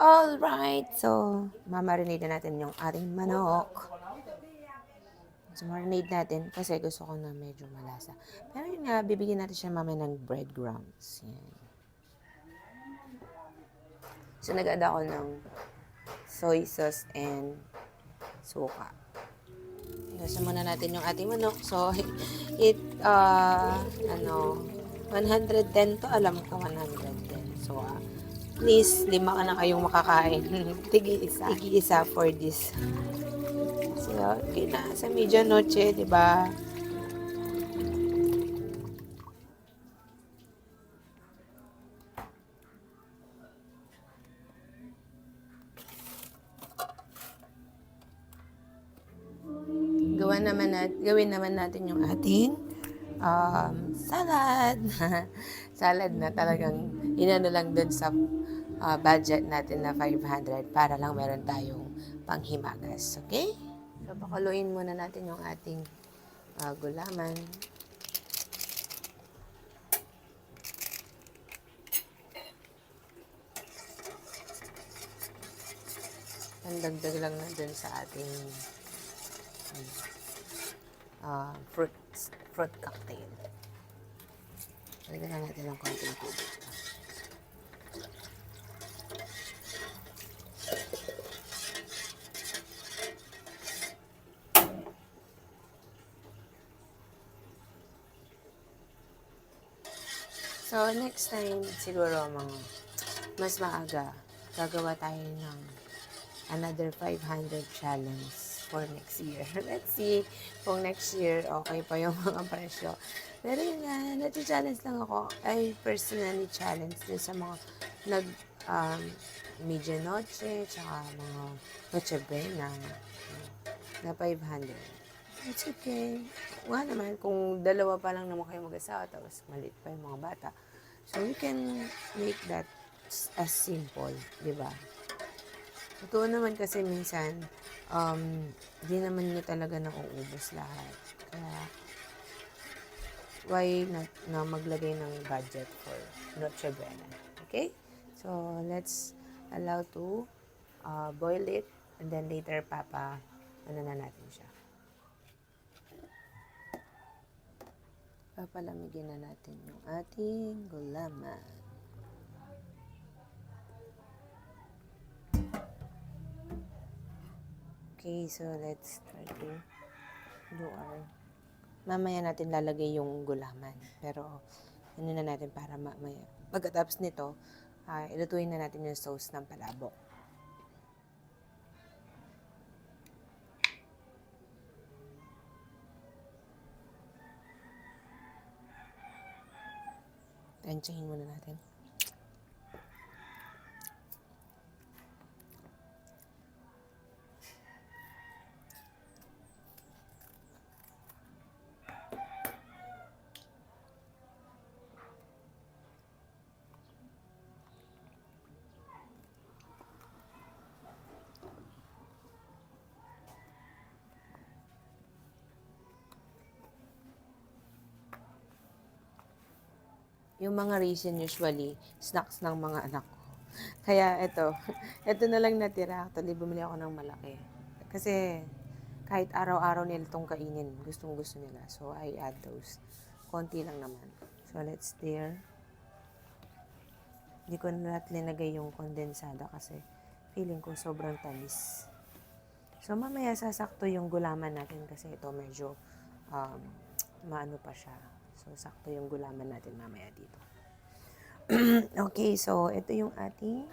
Alright, so mamarinate na natin yung ating manok. So marinate natin kasi gusto ko na medyo malasa. Pero yun nga, bibigyan natin siya mamaya ng breadcrumbs. Yan. So nag-add ako ng soy sauce and suka. Lasa muna natin yung ating manok. So, 110 to, alam ko 110. So, please, 5 ka na kayong makakain. Tigi-isa for this. So, okay na, sa medianoche, di ba? Gawin naman natin yung ating salad. Salad na talagang inano lang dun sa budget natin na 500 para lang meron tayong panghimagas. Okay? So, pakuloyin muna natin yung ating gulaman. Pandagdag lang na dun sa ating fruit cocktail. Lagyan na natin ng konting tubig. So, next time, siguro mas maaga, gagawa tayo ng another 500 challenge for next year. Let's see kung next year okay pa yung mga presyo. Pero yun nga, nati-challenge lang ako. I personally challenge din sa mga medianoche, tsaka mga noche buena na 500. It's okay. Nga naman, kung dalawa pa lang naman kayo mag-asawa, tapos maliit pa yung mga bata. So, we can make that as simple, di ba? Totoo naman kasi minsan, di naman nyo talaga nauubos lahat. Kaya, why not na maglagay ng budget for Noche Buena? Okay? So, let's allow to boil it, and then later, ano na natin siya. Papalamigin na natin yung ating gulaman. Okay, so let's try to do our... Mamaya natin lalagay yung gulaman. Pero, ano na natin para mamaya. Pagkatapos nito, ilutuin na natin yung sauce ng palabok. Tansyahin muna natin. Yung mga raisin usually, snacks ng mga anak ko. Kaya ito na lang natira. Actually, bumili ako ng malaki. Kasi kahit araw-araw nila itong kainin, gustong-gusto nila. So, I add those. Konti lang naman. So, let's stir. Hindi ko na linagay yung kondensada kasi feeling ko sobrang tamis. So, mamaya sasakto yung gulaman natin kasi ito medyo maano pa siya. So, sakto yung gulaman natin mamaya dito. Okay, so ito yung ating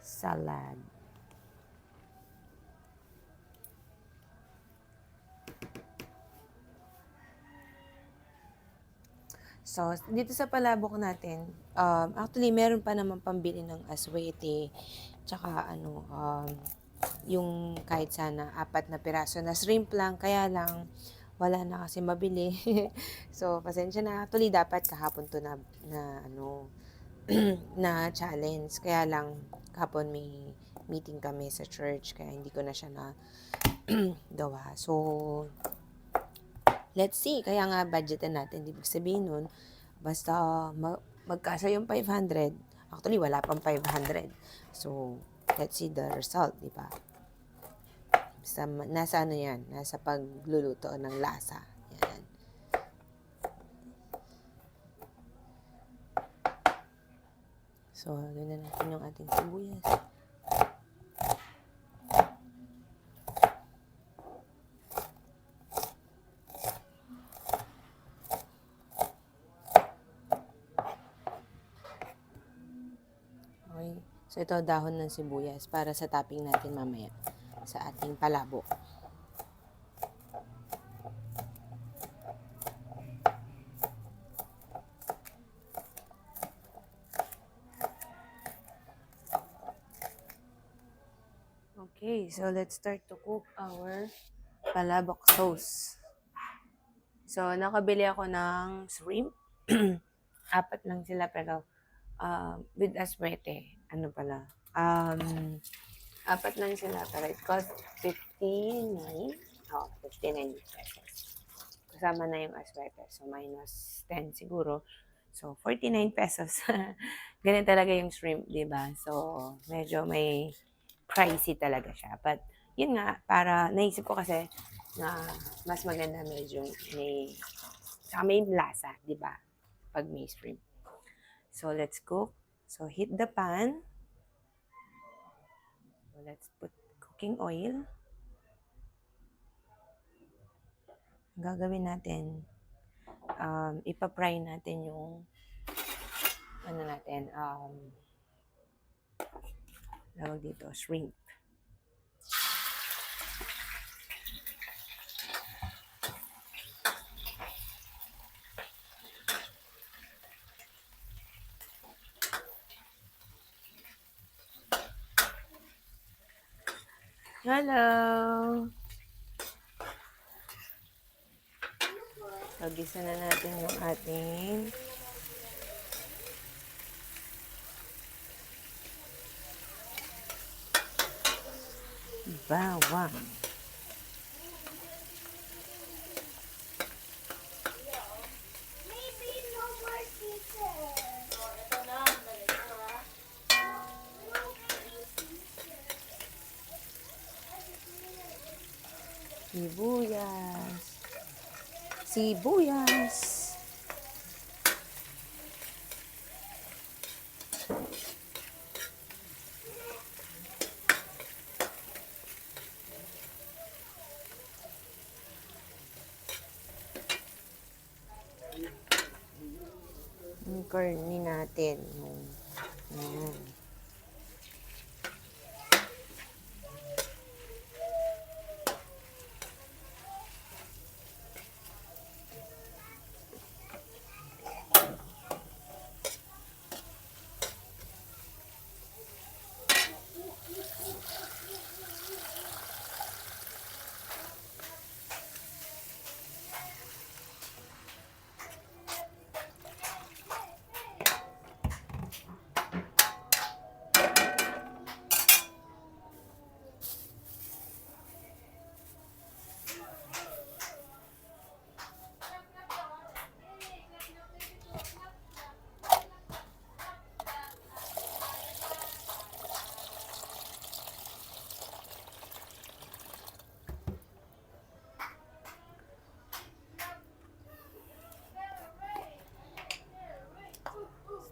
salad. So, dito sa palabok natin, actually, meron pa naman pambili ng aswete, tsaka yung kahit sana 4 na piraso na shrimp lang, kaya lang, wala na kasi mabili. So, pasensya na. Actually, dapat kahapon to na na challenge. Kaya lang, kahapon may meeting kami sa church, kaya hindi ko na siya na gawa. So, let's see. Kaya nga, budgetan natin. Ibig sabihin nun, basta magkasa yung 500, Actually, wala pang 500. So, let's see the result, di ba? Nasa ano yan? Nasa pagluluto ng lasa. Yan. So, ganda natin yung ating sibuyas. Okay. So, ito dahon ng sibuyas para sa topping natin mamaya sa ating palabo. Okay, so let's start to cook our palabok sauce. So, nakabili ako ng shrimp. 4 lang sila pero with aswete. Ano pala? 4 lang sila pero it cost 59. 59 pesos. Kasama na yung aswete. So, minus 10 siguro. So, 49 pesos. Ganun talaga yung shrimp, di ba? So, medyo may pricey talaga siya. But, yun nga, para naisip ko kasi na mas maganda medyo may lasa, di ba? Pag may shrimp. So, let's cook. So, heat the pan. So, let's put cooking oil. Gagawin natin, ipapry natin yung tawag dito, shrimp. Hello! So, gisa na natin yung ating bawang. Sibuyas. Sibuyas. Yung karni natin. Ayan.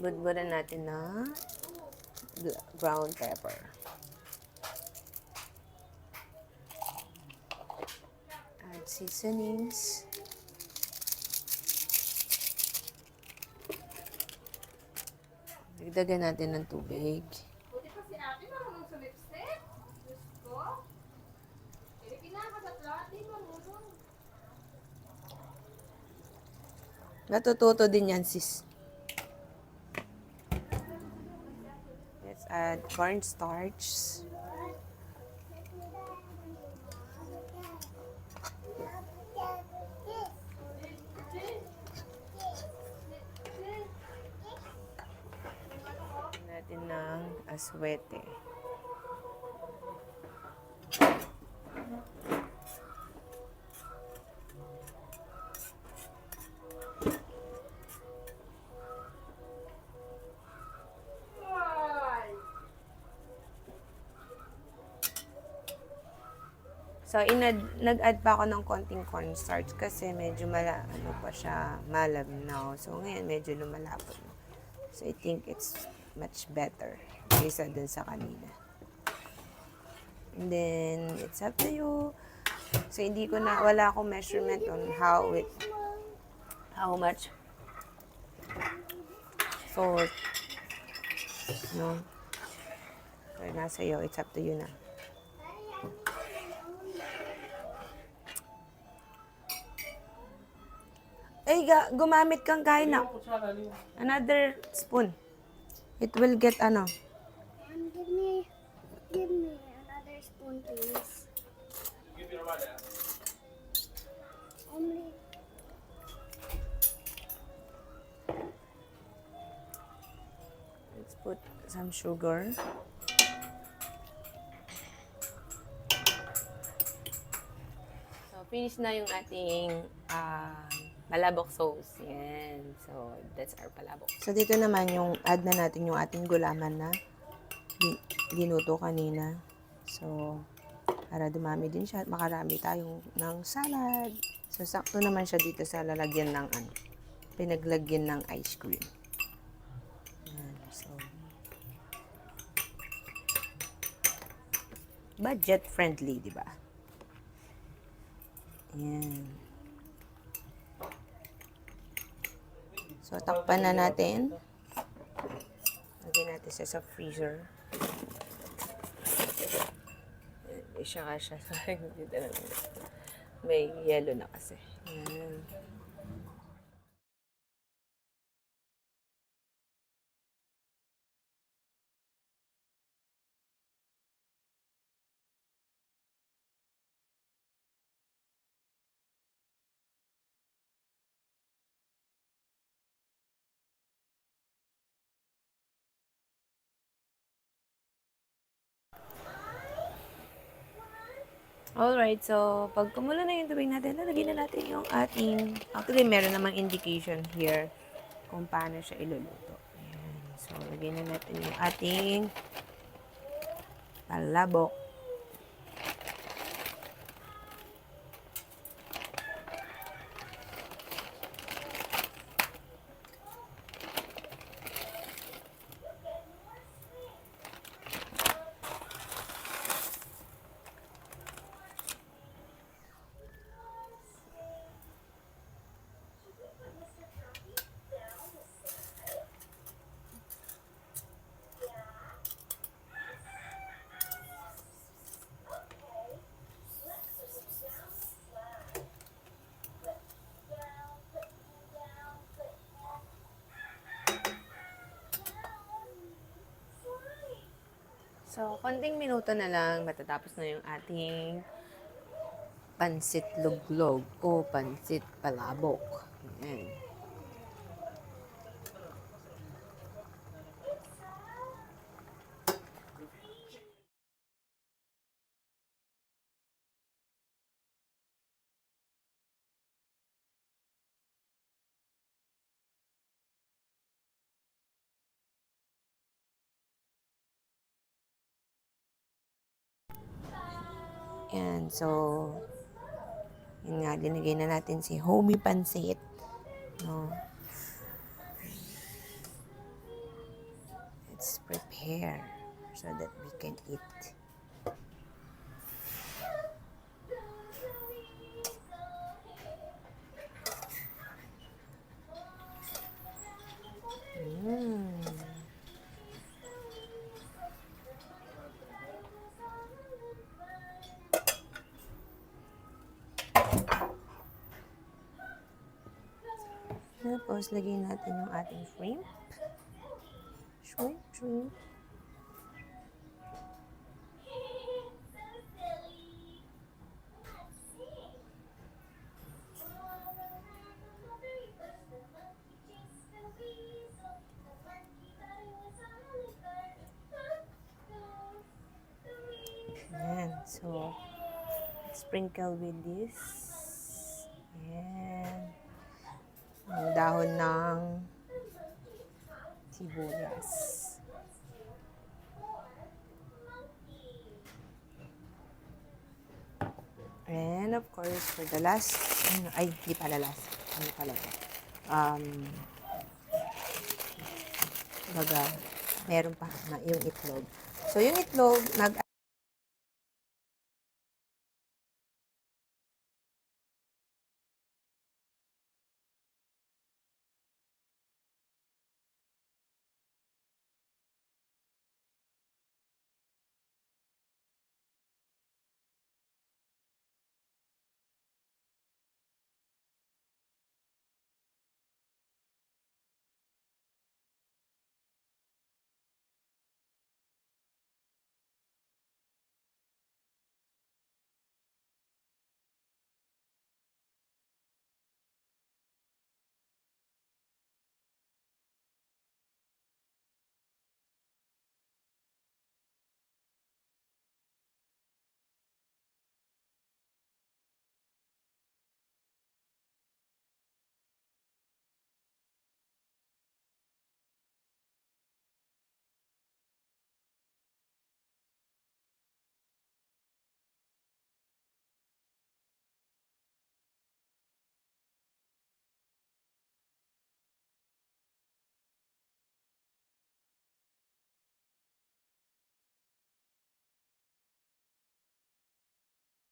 Budbudan natin na brown pepper. Add seasonings. Dagdagan natin ng tubig. Buti pa si ate marunong sa lipstick. Diyos ko. Kinakatatla, di marunong. Natututo din yan, sis. Let's add cornstarch. Natin ng aswete. So, nag-add pa ako ng konting cornstarch kasi medyo ano pa siya, malabnaw. So, ngayon medyo lumalapot na. So, I think it's much better kaysa dun sa kanina. And then, it's up to you. So, wala akong measurement on how much salt, no? So, nasa iyo, it's up to you na. Ay, gumamit kang kain na. Another spoon. It will get ano. Give me another spoon, please. Only. Let's put some sugar. So, finish na yung ating palabok sauce. Yan. So, that's our palabok. So, dito naman yung add na natin yung ating gulaman na ginuto kanina. So, para dumami din siya at makarami tayong ng salad. So, sakto naman siya dito sa lalagyan ng pinaglagyan ng ice cream. Yan. So, budget friendly, di ba? Yan. So, takpan na natin. Lagyan natin siya sa freezer. Siya ka siya. May yellow na kasi. Yan. Alright, so pag kumulo na yung tubig natin, lalagyan na natin yung ating, actually meron namang indication here kung paano siya iluluto. Ayan. So, lagyan na natin yung ating palabok. So, konting minuto na lang, matatapos na yung ating pansit luglog o pansit palabok. Ayan. Yan, so, yun nga, linagay na natin si homey pansit. No? Let's prepare so that we can eat. Tapos, lagyan natin yung ating shrimp. Shrimp. Ayan. So, sprinkle with this. Ayan. Ang dahon ng sibuyas. And of course, for the last, ay, hindi pala last. Ano pala to? Baga, meron pa na yung itlog. So, yung itlog,